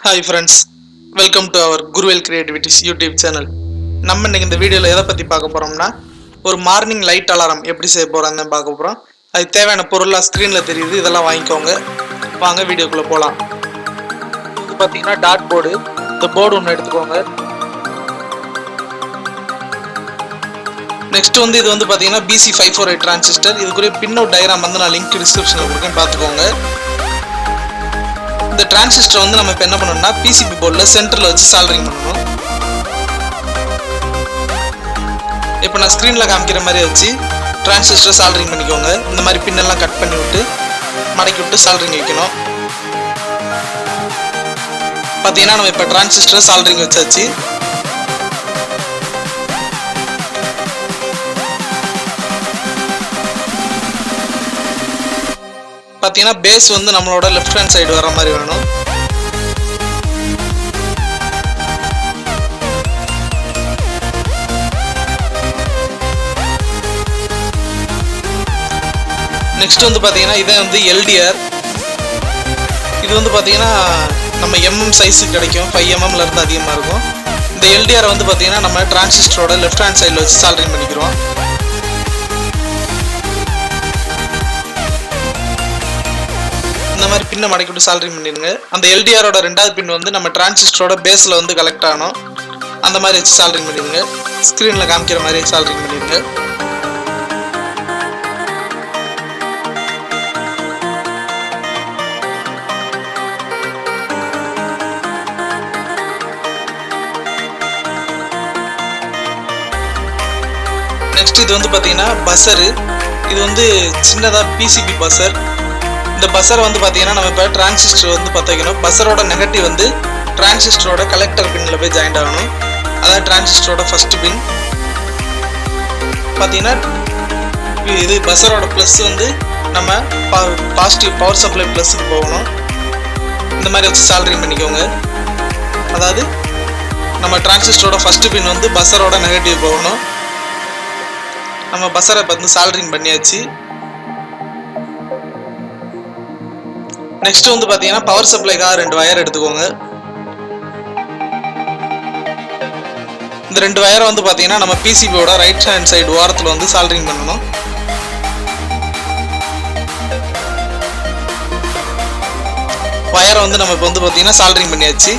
Hi friends, welcome to our Guruvel Creativities YouTube channel. நம்ம இன்னைக்கு இந்த வீடியோல எதை பத்தி பார்க்க போறோம்னா ஒரு மார்னிங் லைட் அலாரம் எப்படி செய்ய போறோம்னு பார்க்க போறோம். அதுக்கு தேவையான பொருள்லாம் ஸ்கிரீன்ல தெரியுது, இதெல்லாம் வாங்கிக்கோங்க. வாங்க வீடியோக்குள்ள போலாம். இது பாத்தீங்கன்னா டாட் போர்டு. இந்த போர்டு ஒன்று எடுத்துக்கோங்க. நெக்ஸ்ட் இது பாத்தீங்கன்னா BC548 டிரான்சிஸ்டர். இதுக்குரிய பின் அவுட் டயக்ராம் நான் லிங்க் டிஸ்கிரிப்ஷன்ல கொடுக்கேன், பார்த்துக்கோங்க. இந்த டிரான்சிஸ்டர் நம்ம இப்போ என்ன பண்ணணும்னா பிசிபி போர்டில் சென்டரில் வச்சு சால்டரிங் பண்ணணும். இப்போ நான் ஸ்க்ரீனில் காமிக்கிற மாதிரி வச்சு டிரான்சிஸ்டரை சால்டரிங் பண்ணிக்கோங்க. இந்த மாதிரி பின்னெல்லாம் கட் பண்ணி விட்டு மடக்கி விட்டு சால்டரிங் வைக்கணும். பார்த்தீங்கன்னா நம்ம இப்போ டிரான்சிஸ்டரை சால்டரிங் வச்சாச்சு. பார்த்தீங்கன்னா பேஸ் நம்மளோட லெஃப்ட் ஹேண்ட் சைடு வர மாதிரி வேணும். நெக்ஸ்ட் பார்த்தீங்கன்னா இதே எல்டிஆர். இது பார்த்தீங்கன்னா நம்ம எம்எம் சைஸுக்கு கிடைக்கும், 5 mm இருந்து அதிகமாக இருக்கும். இந்த எல்டிஆர் பார்த்தீங்கன்னா நம்ம டிரான்சிஸ்டரோட லெஃப்ட் ஹேண்ட் சைடில் வச்சு சால்டரிங் பண்ணிக்கிறோம். இந்த மாதிரி பின்னை மடக்கி விட்டு சால்டரிங் பண்ணிடுங்க. அந்த எல்டிஆரோட ரெண்டாவது பின் நம்ம டிரான்சிஸ்டரோட பேஸில் கலெக்ட் ஆகணும். அந்த மாதிரி வச்சு சால்டரிங் பண்ணிடுங்க. ஸ்க்ரீனில் காமிக்கிற மாதிரி சால்டரிங் பண்ணிடுங்க. நெக்ஸ்ட் இது பார்த்தீங்கன்னா பஸரு. இது சின்னதாக பிசிபி பஸர். இந்த பஸரை பார்த்தீங்கன்னா நம்ம இப்போ டிரான்சிஸ்டர் பற்ற வைக்கணும். பஸரோட நெகட்டிவ் டிரான்சிஸ்டரோட கலெக்டர் பின்னில் போய் ஜாயிண்ட் ஆகணும். அதாவது டிரான்சிஸ்டரோட ஃபர்ஸ்ட் பின். பார்த்தீங்கன்னா இது பஸரோட ப்ளஸ் நம்ம பாசிட்டிவ் பவர் சப்ளை ப்ளஸுக்கு போகணும். இந்த மாதிரி வச்சு சால்டரிங் பண்ணிக்கோங்க. அதாவது நம்ம டிரான்சிஸ்டரோட ஃபர்ஸ்ட் பின் பஸரோட நெகட்டிவ் போகணும். நம்ம பஸரை சால்டரிங் பண்ணியாச்சு. நெக்ஸ்ட் பார்த்தீங்கன்னா பவர் சப்ளைக்காக 2 வயர் எடுத்துக்கோங்க. இந்த 2 வயரை பார்த்தீங்கன்னா நம்ம பிசிபியோட ரைட் ஹேண்ட் சைடு ஓரத்தில் சால்டரிங் பண்ணணும். வயரை நம்ம இப்போ பார்த்தீங்கன்னா சால்டரிங் பண்ணியாச்சு.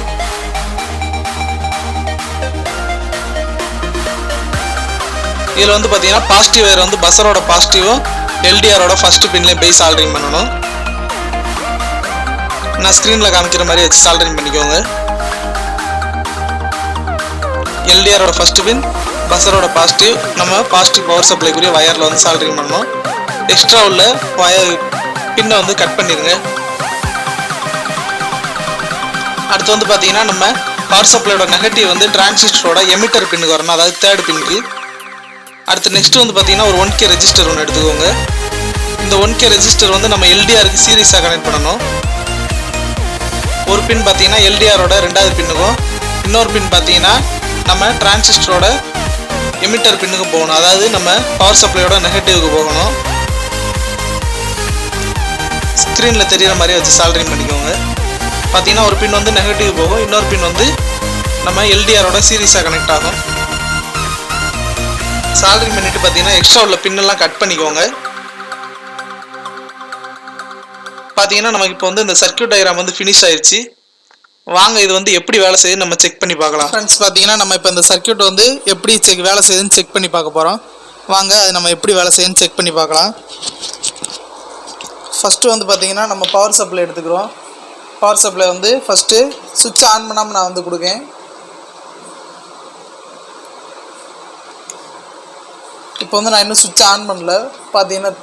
இதில் பார்த்தீங்கன்னா பாசிட்டிவ் வயர் பஸரோட பாசிட்டிவும் எல்டிஆரோட ஃபர்ஸ்ட் பின்லேயும் போய் சால்டரிங் பண்ணணும். நான் ஸ்க்ரீனில் காமிக்கிற மாதிரி வச்சு சால்டரிங் பண்ணிக்கோங்க. எல்டிஆரோட ஃபர்ஸ்ட் பின், பஸரோட பாசிட்டிவ், நம்ம பாசிட்டிவ் பவர் சப்ளைக்குரிய வயரில் சால்டரிங் பண்ணணும். எக்ஸ்ட்ரா உள்ள வயர் பின்னை கட் பண்ணிடுங்க. அடுத்து பார்த்தீங்கன்னா நம்ம பவர் சப்ளையோட நெகட்டிவ் டிரான்சிஸ்டரோட எமிட்டர் பின்னுக்கு வரணும், அதாவது தேர்ட் பின்னுக்கு. அடுத்து நெக்ஸ்ட் பார்த்தீங்கன்னா ஒரு 1K ரெஜிஸ்டர் ஒன்று எடுத்துக்கோங்க. இந்த 1K ரெஜிஸ்டர் நம்ம எல்டிஆருக்கு சீரியஸாக கனெக்ட் பண்ணணும். ஒரு பின் பார்த்தீங்கன்னா எல்டிஆரோட ரெண்டாவது பின்னுக்கும், இன்னொரு பின் பார்த்தீங்கன்னா நம்ம டிரான்சிஸ்டரோட எமிட்டர் பின்னுக்கு போகணும். அதாவது நம்ம பவர் சப்ளையோட நெகட்டிவ்க்கு போகணும். ஸ்க்ரீனில் தெரிகிற மாதிரி வச்சு சால்டரிங் பண்ணிக்கோங்க. பார்த்தீங்கன்னா ஒரு பின் நெகட்டிவ் போகும், இன்னொரு பின் நம்ம எல்டிஆரோட சீரியஸாக கனெக்ட் ஆகும். சால்டரிங் பண்ணிட்டு பார்த்தீங்கன்னா எக்ஸ்ட்ரா உள்ள பின்னெல்லாம் கட் பண்ணிக்கோங்க. பார்த்தீங்கன்னா நமக்கு இப்போ இந்த சர்க்யூட் டயக்ராம் ஃபினிஷ் ஆயிடுச்சு. வாங்க இது எப்படி வேலை செய்யுதுன்னு நம்ம செக் பண்ணி பார்க்கலாம். ஃப்ரெண்ட்ஸ், பார்த்தீங்கன்னா நம்ம இப்போ இந்த சர்க்யூட் எப்படி வேலை செய்யுதுன்னு செக் பண்ணி பார்க்க போகிறோம். வாங்க அது நம்ம எப்படி வேலை செய்யுதுன்னு செக் பண்ணி பார்க்கலாம். ஃபஸ்ட்டு பார்த்தீங்கன்னா நம்ம பவர் சப்ளை எடுத்துக்கிறோம். பவர் சப்ளை ஃபஸ்ட்டு சுவிட்ச் ஆன் பண்ணாமல் நான் கொடுக்கேன். இப்போ நான் இன்னும் சுவிட்ச் ஆன் பண்ணல. பார்த்தீங்கன்னா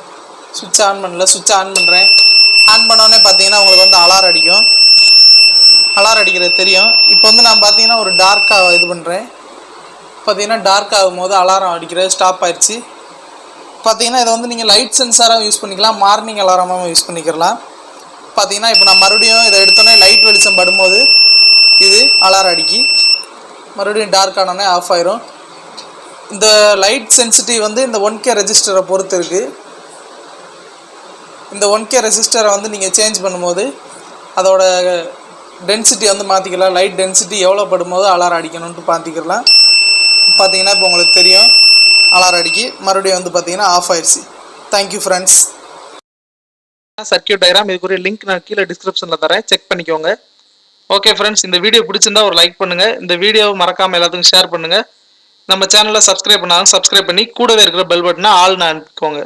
சுவிட்ச் ஆன் பண்ணல. சுவிட்ச் ஆன் பண்ணுறேன். ஆன் பண்ணோடனே பார்த்தீங்கன்னா உங்களுக்கு அலாரம் அடிக்கும். அலாரம் அடிக்கிறது தெரியும். இப்போ நான் பார்த்தீங்கன்னா ஒரு டார்க்காக இது பண்ணுறேன். பார்த்தீங்கன்னா டார்க் ஆகும்போது அலாரம் அடிக்கிறது ஸ்டாப் ஆயிடுச்சு. பார்த்தீங்கன்னா இதை நீங்கள் லைட் சென்சாராக யூஸ் பண்ணிக்கலாம், மார்னிங் அலாரமாக யூஸ் பண்ணிக்கலாம். பார்த்தீங்கன்னா இப்போ நான் மறுபடியும் இதை எடுத்தோடனே லைட் வெளிச்சம் படும்போது இது அலாரம் அடிக்கி மறுபடியும் டார்க் ஆனோடனே ஆஃப் ஆயிரும். இந்த லைட் சென்சிட்டிவ் இந்த 1K ரெஜிஸ்டரை பொறுத்து இருக்குது. இந்த 1K ரெசிஸ்டரை நீங்கள் சேஞ்ச் பண்ணும்போது அதோட டென்சிட்டி வந்து மாற்றிக்கலாம். லைட் டென்சிட்டி எவ்வளோ படும்போது அலாரம் அடிக்கணும்ட்டு பார்த்திக்கலாம். பார்த்தீங்கன்னா இப்போ உங்களுக்கு தெரியும் அலாரம் அடிக்கி மறுபடியும் வந்து பார்த்தீங்கன்னா ஆஃப் ஆயிடுச்சு. Thank you friends. சர்க்யூட் டயக்ராம் இதுக்குரிய லிங்க் நான் கீழே டிஸ்கிரிப்ஷனில் தரேன், செக் பண்ணிக்கோங்க. ஓகே ஃப்ரெண்ட்ஸ், இந்த வீடியோ பிடிச்சிருந்தா ஒரு லைக் பண்ணுங்கள். இந்த வீடியோவை மறக்காமல் எல்லாத்துக்கும் ஷேர் பண்ணுங்கள். நம்ம சேனலை சப்ஸ்கிரைப் பண்ணாலும் சப்ஸ்கிரைப் பண்ணி கூடவே இருக்கிற பெல் பட்டனை ஆல்னு அனுப்பிக்கோங்க.